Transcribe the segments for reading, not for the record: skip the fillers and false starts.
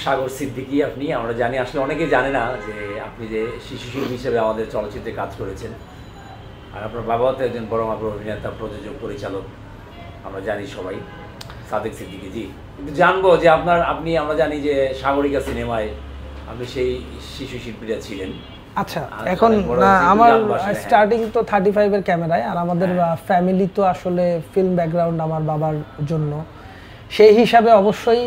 সাগর সিদ্দিকী আপনি, আমরা জানি, আসলে অনেকেই জানে না যে আপনি যে শিশু শিল্পী হিসেবে আমাদের চলচ্চিত্রে কাজ করেছেন, আর আপনার বাবাও তো একজন বড় মাপের অভিনেতা, প্রযোজক, পরিচালক, আমরা জানি সবাই, সাদেক সিদ্দিকী জি। কিন্তু জানবো যে আপনি আমরা জানি যে সাগরিকা সিনেমায় আপনি সেই শিশু শিল্পীরা ছিলেন। আচ্ছা, এখন আমার স্টার্টিং তো 35 এর ক্যামেরায়, আর আমাদের ফ্যামিলি তো আসলে ফিল্ম ব্যাকগ্রাউন্ড আমার বাবার জন্য, সেই হিসাবে অবশ্যই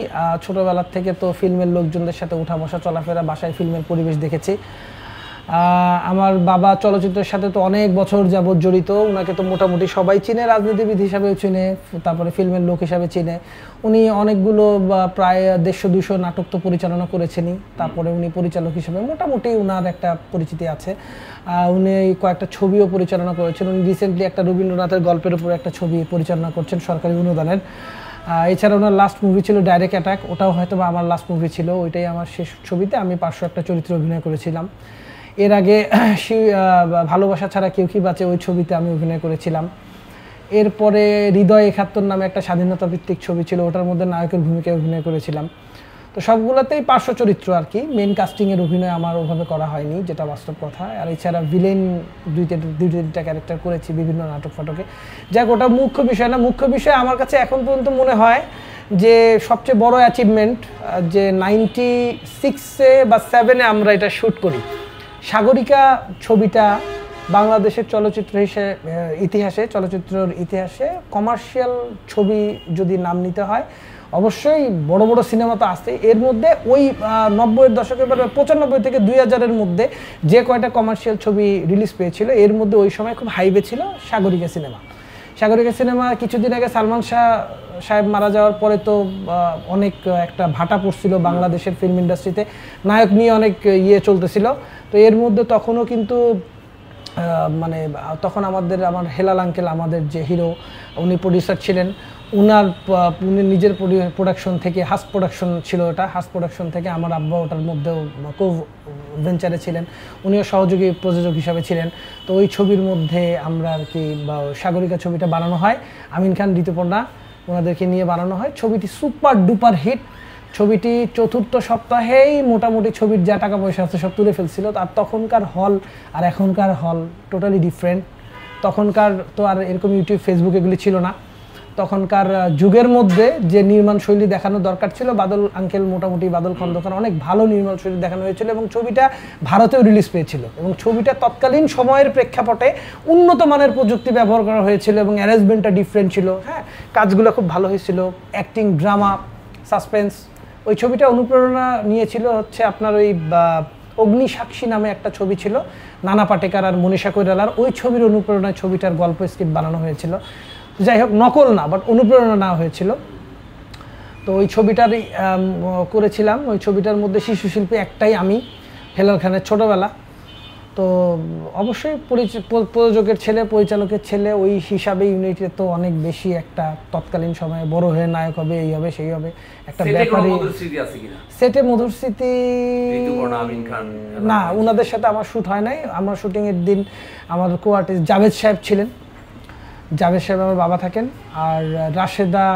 ছোটোবেলার থেকে তো ফিল্মের লোকজনদের সাথে উঠা বসা চলাফেরা, বাসায় ফিল্মের পরিবেশ দেখেছি। আমার বাবা চলচ্চিত্রের সাথে তো অনেক বছর যাবৎ জড়িত, ওনাকে তো মোটামুটি সবাই চিনে, রাজনীতিবিদ হিসাবেও চিনে, তারপরে ফিল্মের লোক হিসাবে চিনে। উনি অনেকগুলো প্রায় 150-200 নাটক তো পরিচালনা করেছেনই, তারপরে উনি পরিচালক হিসেবে মোটামুটি উনার একটা পরিচিতি আছে। উনি কয়েকটা ছবিও পরিচালনা করেছেন। উনি রিসেন্টলি একটা রবীন্দ্রনাথের গল্পের উপর একটা ছবি পরিচালনা করছেন সরকারি অনুদানের। এছাড়া ওনার লাস্ট মুভি ছিল ডাইরেক্ট অ্যাটাক, ওটাও হয়তো বা আমার লাস্ট মুভি ছিল, ওইটাই আমার শেষ ছবিতে আমি পার্শ্ব একটা চরিত্রে অভিনয় করেছিলাম। এর আগে ভালোবাসা ছাড়া কেউ কি বাঁচে, ওই ছবিতে আমি অভিনয় করেছিলাম। এরপরে হৃদয় 71 নামে একটা স্বাধীনতা ভিত্তিক ছবি ছিল, ওটার মধ্যে নায়কের ভূমিকায় অভিনয় করেছিলাম। তো সবগুলোতেই পার্শ্ব চরিত্র আর কি, মেন কাস্টিংয়ের অভিনয় আমার ওভাবে করা হয়নি, যেটা বাস্তব কথা। আর এছাড়া ভিলেন 2-3টা ক্যারেক্টার করেছি বিভিন্ন নাটক ফাটকে। যাক, ওটা মুখ্য বিষয় না। মুখ্য বিষয় আমার কাছে এখন পর্যন্ত মনে হয় যে সবচেয়ে বড় অ্যাচিভমেন্ট যে 96-এ বা 7-এ আমরা এটা শ্যুট করি। সাগরিকা ছবিটা বাংলাদেশের চলচ্চিত্রের ইতিহাসে কমার্শিয়াল ছবি যদি নাম নিতে হয়, অবশ্যই বড় বড় সিনেমা তো আসছে, এর মধ্যে ওই 90-এর দশকের 95 থেকে 2000-এর মধ্যে যে কয়টা কমার্শিয়াল ছবি রিলিজ পেয়েছিল, এর মধ্যে ওই সময় খুব হাইবে ছিল সাগরিকা সিনেমা। কিছুদিন আগে সালমান শাহ সাহেব মারা যাওয়ার পরে তো অনেক একটা ভাটা পড়ছিল বাংলাদেশের ফিল্ম ইন্ডাস্ট্রিতে, নায়ক নিয়ে অনেক চলতেছিল। তো এর মধ্যে তখনও কিন্তু তখন আমার হেলাল আঙ্কেল, আমাদের যে হিরো, উনি প্রডিউসার ছিলেন। উনি নিজের প্রোডাকশন থেকে, হাস প্রোডাকশন ছিল ওটা, হাস প্রোডাকশন থেকে আমার আব্বা ওটার মধ্যেও কো ভেঞ্চারে ছিলেন, উনিও সহযোগী প্রযোজক হিসাবে ছিলেন। তো ওই ছবির মধ্যে আমরা আর কি সাগরিকা ছবিটা বানানো হয়, আমিন খান, ঋতুপর্ণা ওনাদেরকে নিয়ে বানানো হয়। ছবিটি সুপার ডুপার হিট। ছবিটি 4র্থ সপ্তাহেই মোটামুটি ছবির যা টাকা পয়সা আছে সব তুলে ফেলছিল। আর তখনকার হল আর এখনকার হল টোটালি ডিফারেন্ট। তখনকার তো আর এরকম ইউটিউব, ফেসবুক এগুলি ছিল না। তখনকার যুগের মধ্যে যে নির্মাণ শৈলী দেখানো দরকার ছিল, বাদল খন্দকার অনেক ভালো নির্মাণ শৈলী দেখানো হয়েছিল, এবং ছবিটা ভারতেও রিলিজ পেয়েছিল। এবং ছবিটা তৎকালীন সময়ের প্রেক্ষাপটে উন্নত মানের প্রযুক্তি ব্যবহার করা হয়েছিল, এবং অ্যারেঞ্জমেন্টটা ডিফারেন্ট ছিল। হ্যাঁ, কাজগুলো খুব ভালো হয়েছিল, অ্যাক্টিং, ড্রামা, সাসপেন্স। ওই ছবিটা অনুপ্রেরণা নিয়েছিল হচ্ছে আপনার ওই অগ্নিসাক্ষী নামে একটা ছবি ছিল, নানা পাটেকার আর মনীষা কৈরালার। ওই ছবির অনুপ্রেরণায় ছবিটার গল্প স্ক্রিপ্ট বানানো হয়েছিল। যাই হোক, নকল না, বাট অনুপ্রেরণা নেওয়া হয়েছিল। তো ওই ছবিটারই করেছিলাম। ওই ছবিটার মধ্যে শিশু শিল্পী একটাই আমি, হেলাল খানের ছোটোবেলা। তো অবশ্যই প্রযোজকের ছেলে, পরিচালকের ছেলে, ওই হিসাবে ইউনিটে তো অনেক বেশি একটা তৎকালীন সময়ে বড় হয়ে নায়ক হবে, এই হবে সেই হবে একটা ব্যাপারই। সেটে মধুর স্মৃতি না, ওনাদের সাথে আমার শ্যুট হয় নাই। আমার শুটিংয়ের দিন আমার কো-আর্টিস্ট জাভেদ সাহেব ছিলেন। জাভেদ সাহেব আমার বাবা থাকেন, আর রাশেদা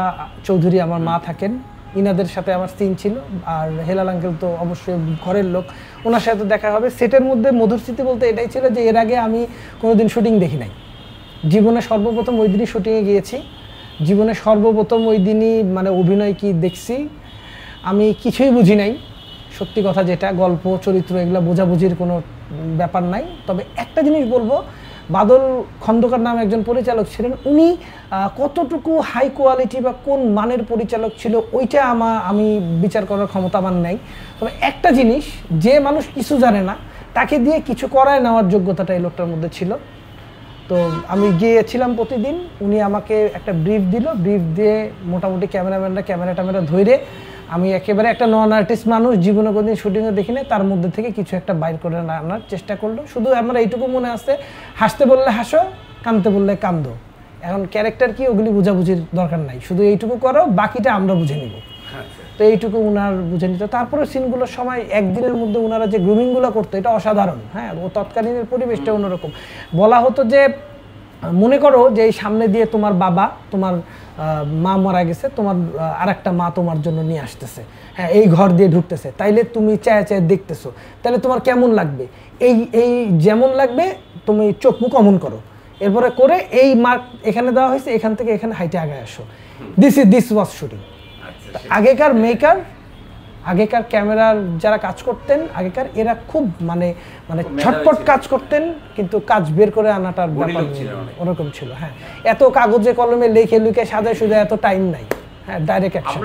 চৌধুরী আমার মা থাকেন। ইনাদের সাথে আমার সিন ছিল। আর হেলাল আঙ্কেল তো অবশ্যই ঘরের লোক, ওনার সাথে দেখা হবে। সেটের মধ্যে মধুর স্মৃতি বলতে এটাই ছিল যে এর আগে আমি কোনোদিন শুটিং দেখি নাই। জীবনে সর্বপ্রথম ওই দিনই শুটিংয়ে গিয়েছি। জীবনে সর্বপ্রথম ওই দিনই অভিনয় কি দেখছি, আমি কিছুই বুঝি নাই। সত্যি কথা যেটা, গল্প, চরিত্র এগুলো বোঝাবুঝির কোনো ব্যাপার নাই। তবে একটা জিনিস বলবো, বাদল খন্দকার নামে একজন পরিচালক ছিলেন, উনি কতটুকু হাই কোয়ালিটি বা কোন মানের পরিচালক ছিল ওইটা আমি বিচার করার ক্ষমতা আমার নেই। তবে একটা জিনিস, যে মানুষ কিছু জানে না তাকে দিয়ে কিছু করায় নেওয়ার যোগ্যতাটা এই লোকটার মধ্যে ছিল। তো আমি গিয়েছিলাম প্রতিদিন, উনি আমাকে একটা ব্রিফ দিল, ব্রিফ দিয়ে মোটামুটি ক্যামেরাম্যানরা ক্যামেরা ধরে, আমি একেবারে একটা নন আর্টিস্ট মানুষ, জীবনে কোনোদিন শুটিংয়ে দেখি না, তার মধ্যে থেকে কিছু একটা বাইর করে আনার চেষ্টা করলো। শুধু আমার এইটুকু মনে আছে, হাসতে বললে হাসো, কাঁদতে বললে কান্দো। এখন ক্যারেক্টার কি ওগুলি বোঝাবুঝির দরকার নাই, শুধু এইটুকু করো, বাকিটা আমরা বুঝে নিব। তো এইটুকু উনার বুঝে নিত। তারপরে সিনগুলোর সময় একদিনের মধ্যে উনারা যে গ্রুমিংগুলো করতো, এটা অসাধারণ। হ্যাঁ, ও তৎকালীনের পরিবেশটা অন্যরকম। বলা হতো যে মনে করো যে এই সামনে দিয়ে তোমার বাবা, তোমার মা মারা গেছে, তোমার আরেকটা মা তোমার জন্য নিয়ে আসতেছে, হ্যাঁ, এই ঘর দিয়ে ঢুকতেছে, তাইলে তুমি চায় চায় দেখতেছো, তাহলে তোমার কেমন লাগবে? এই এই যেমন লাগবে তুমি চোখ মুখ অমন করো, এরপরে করে এই মার্ক এখানে দেওয়া হয়েছে, এখান থেকে এখানে হাইটে আগে আসো, দিস ওয়াজ শুটিং। আগেকার মেকার, আগেকার ক্যামেরার যারা কাজ করতেন আগেকার, এরা খুব মানে মানে ছটপট কাজ করতেন, কিন্তু কাজ বের করে আনাটার ব্যাপার ওরকম ছিল। হ্যাঁ, এত কাগজে কলমে লিখে লিখে সাজায় সুজায় এত টাইম নাই। হ্যাঁ, ডাইরেক্ট অ্যাকশন।